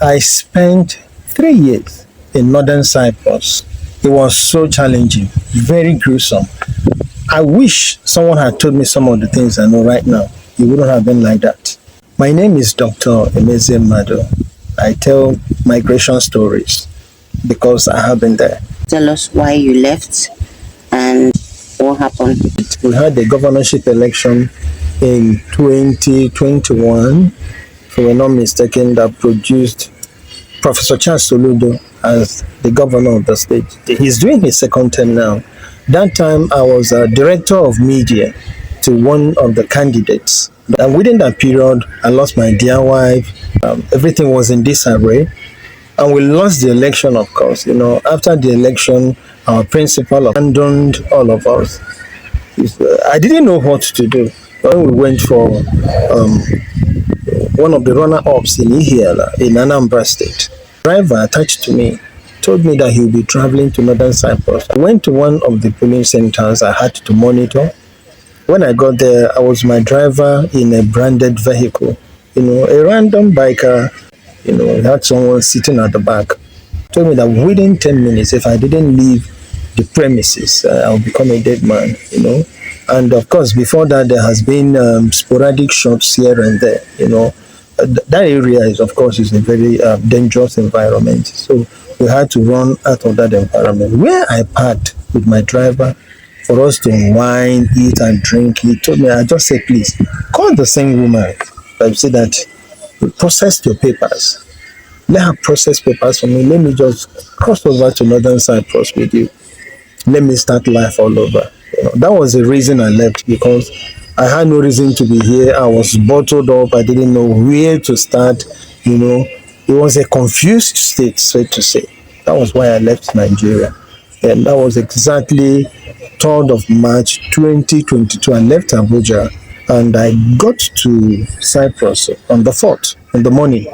I spent 3 years in Northern Cyprus. It was so challenging, very gruesome. I wish someone had told me some of the things I know right now. It wouldn't have been like that. My name is Dr. Emeze Mado. I tell migration stories because I have been there. Tell us why you left and what happened. We had the governorship election in 2021, if we're not mistaken, that produced Professor Charles Soludo as the governor of the state. He's doing his second term now. That time I was a director of media to one of the candidates. And within that period, I lost my dear wife. Everything was in disarray. And we lost the election, of course. After the election, our principal abandoned all of us. I didn't know what to do. When we went for one of the runner-ups in Ihiala, in Anambra State, the driver attached to me told me that he would be traveling to Northern Cyprus. I went to one of the polling centers I had to monitor. When I got there, I was my driver in a branded vehicle. A random biker, he had someone sitting at the back. Told me that within 10 minutes, if I didn't leave the premises, I would become a dead man, And of course, before that, there has been sporadic shots here and there, That area is a very dangerous environment. So we had to run out of that environment. Where I parked with my driver for us to wine, eat and drink, he told me, I just said, please, call the same woman. I said that, process your papers. Let her process papers for me. Let me just cross over to Northern Cyprus with you. Let me start life all over. That was the reason I left, because I had no reason to be here. I was bottled up. I didn't know where to start. It was a confused state, so to say. That was why I left Nigeria. And that was exactly 3rd of March 2022. I left Abuja and I got to Cyprus on the 4th in the morning,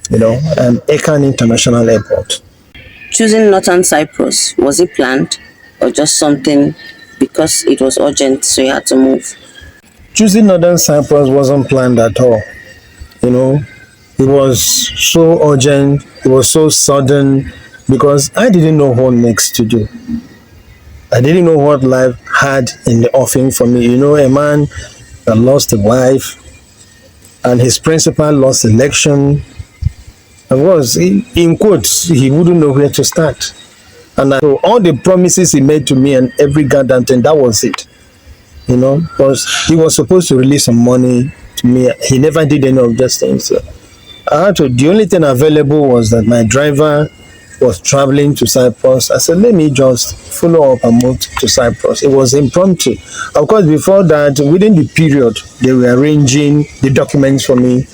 Ekan International Airport. Choosing Northern Cyprus, was it planned or just something because it was urgent, so you had to move? Choosing Northern Cyprus wasn't planned at all. It was so urgent, it was so sudden, because I didn't know what next to do. I didn't know what life had in the offing for me. A man that lost a wife and his principal lost election. Of course, in quotes, he wouldn't know where to start. And so all the promises he made to me and every goddamn thing, that was it. Because he was supposed to release some money to me. He never did any of those things. So the only thing available was that my driver was traveling to Cyprus. I said, let me just follow up and move to Cyprus. It was impromptu. Of course, before that, within the period, they were arranging the documents for me.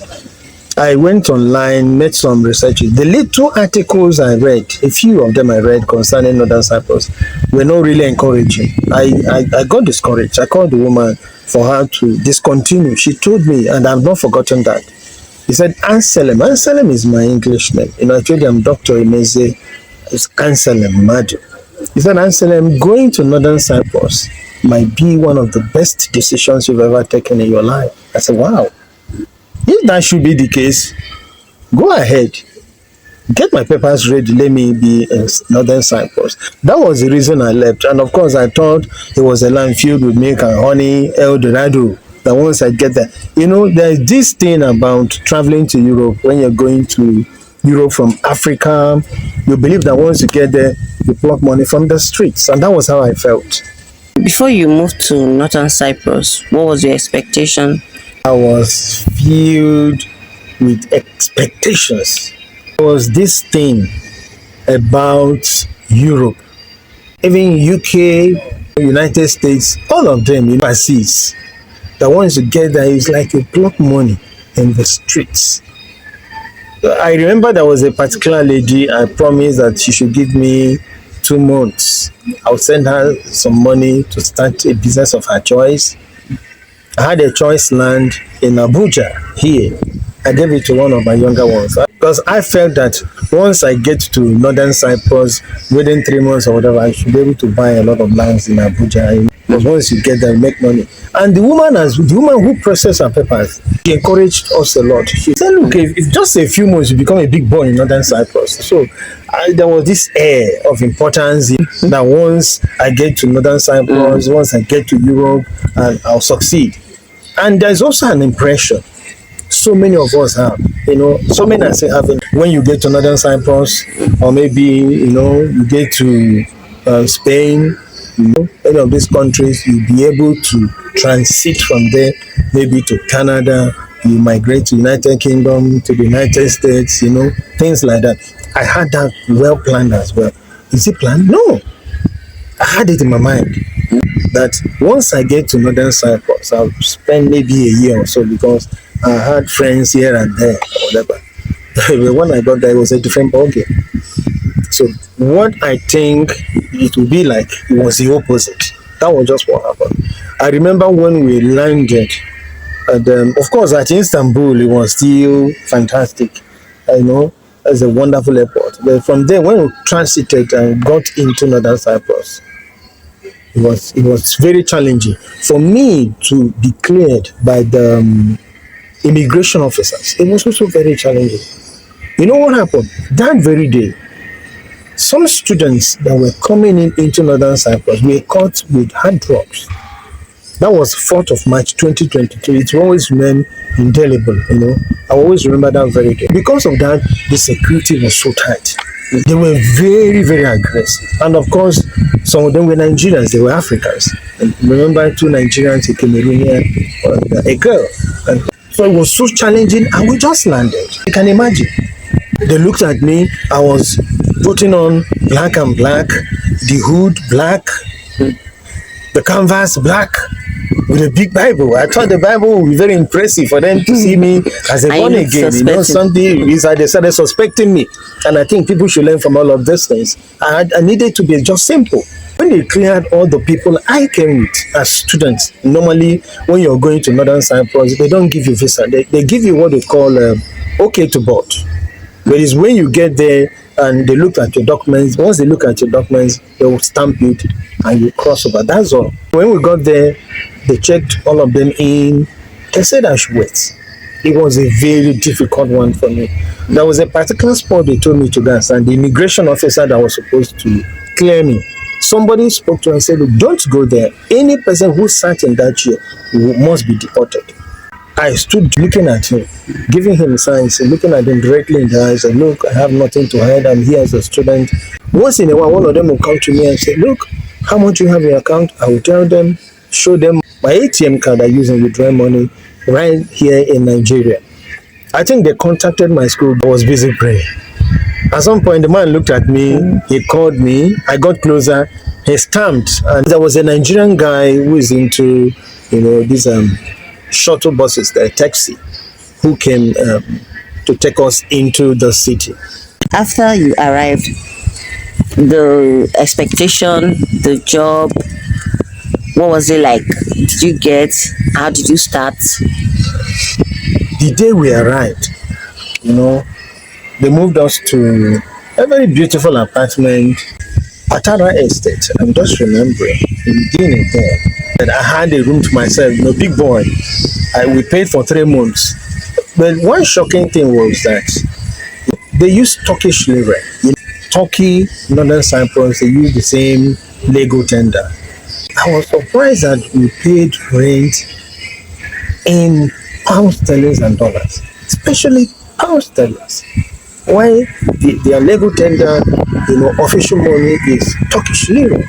I went online, made some researches. The little articles I read, a few of them I read concerning Northern Cyprus, were not really encouraging. I got discouraged. I called the woman for her to discontinue. She told me, and I've not forgotten that. He said, Anselm. Anselm is my English name. I told him Dr. Emeze. It's Anselm Madu. He said, Anselm, going to Northern Cyprus might be one of the best decisions you've ever taken in your life. I said, wow. If that should be the case, go ahead. Get my papers ready. Let me be in Northern Cyprus. That was the reason I left. And of course, I thought it was a land filled with milk and honey, El Dorado. That once I get there, there's this thing about traveling to Europe. When you're going to Europe from Africa, you believe that once you get there, you pluck money from the streets. And that was how I felt. Before you moved to Northern Cyprus, what was your expectation? I was filled with expectations. There was this thing about Europe, even UK, United States, all of them, overseas. That once you get there, it's like you pluck money in the streets. I remember there was a particular lady, I promised that she should give me 2 months. I would send her some money to start a business of her choice. I had a choice land in Abuja here. I gave it to one of my younger ones. Because I felt that once I get to Northern Cyprus, within 3 months or whatever, I should be able to buy a lot of lands in Abuja. Because once you get there, you make money. And the woman who processed her papers, she encouraged us a lot. She said, look, if just a few months, you become a big boy in Northern Cyprus. So there was this air of importance that once I get to Northern Cyprus, once I get to Europe, and I'll succeed. And there's also an impression so many of us have, so many are still having. When you get to Northern Cyprus, or maybe, you get to Spain, any of these countries, you'll be able to transit from there, maybe to Canada, you migrate to United Kingdom, to the United States, things like that. I had that well planned as well. Is it planned? No. I had it in my mind that once I get to Northern Cyprus, I'll spend maybe a year or so, because I had friends here and there or whatever. But when I got there, it was a different ballgame. So what I think it would be like, it was the opposite. That was just what happened. I remember when we landed, and of course at Istanbul, it was still fantastic. It's a wonderful airport. But from there, when we transited and got into Northern Cyprus, it was very challenging for me to be cleared by the immigration officers. It was also very challenging. You know what happened? That very day, some students that were coming into Northern Cyprus were caught with hard drugs. That was 4th of March 2022. It always remained indelible, I always remember that very day. Because of that, the security was so tight. They were very, very aggressive. And of course, some of them were Nigerians, they were Africans. And remember 2 Nigerians, a Cameroonian, and a girl. And so it was so challenging, and we just landed. You can imagine. They looked at me, I was putting on black and black, the hood black, the canvas black, with a big Bible. I thought the Bible would be very impressive for them to see me as a born again. Something is that they started suspecting me. And I think people should learn from all of these things. I needed to be just simple. When they cleared all the people I came with as students, normally when you're going to Northern Cyprus, they don't give you visa. They give you what they call okay to board. But it's when you get there and they look at your documents. Once they look at your documents, they will stamp it and you cross over. That's all. When we got there, they checked all of them in. They said I should wait. It was a very difficult one for me. There was a particular spot they told me to go, and the immigration officer that was supposed to clear me, somebody spoke to her and said, look, don't go there. Any person who sat in that chair must be deported. I stood looking at him, giving him signs, looking at him directly in the eyes, and look, I have nothing to hide. I'm here as a student. Once in a while, one of them will come to me and say, look, how much you have in your account? I will tell them, show them my ATM card I use in withdrawing money right here in Nigeria. I think they contacted my school. I was busy praying. At some point, the man looked at me, he called me, I got closer, he stamped, and there was a Nigerian guy who is into, these shuttle buses, the taxi, who came to take us into the city. After you arrived, the expectation, the job, what was it like? Did you get? How did you start? The day we arrived, they moved us to a very beautiful apartment, Patara Estate. I'm just remembering, in Girne there. And I had a room to myself, big boy. We paid for 3 months. But one shocking thing was that they used Turkish lira. In Turkey, Northern Cyprus, they use the same Lego tender. I was surprised that we paid rent in pound sterling and dollars, especially pound sterling. Why their Lego tender, official money is Turkish lira.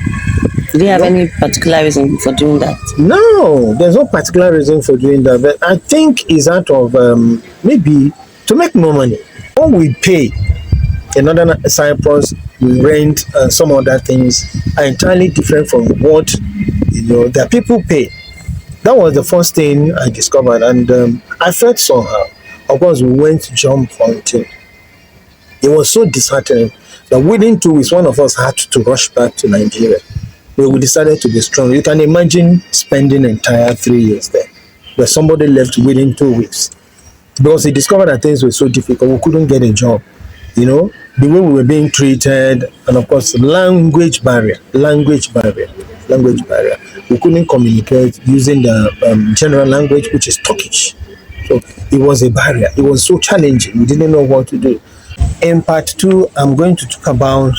Do you have any particular reason for doing that? No, there's no particular reason for doing that. But I think it's out of maybe to make more money. When we pay in Northern Cyprus, we rent and some other things are entirely different from what the people pay. That was the first thing I discovered, and I felt somehow. Of course, we went jump hunting. It was so disheartening that within 2 weeks, one of us had to rush back to Nigeria. We decided to be strong. You can imagine spending entire 3 years there, but somebody left within 2 weeks. because he discovered that things were so difficult. We couldn't get a job, you know, the way we were being treated, and of course, language barrier. We couldn't communicate using the general language, which is Turkish. So it was a barrier. It was so challenging. We didn't know what to do. In part two, I'm going to talk about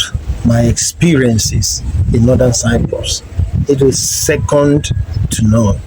my experiences in Northern Cyprus. It was second to none.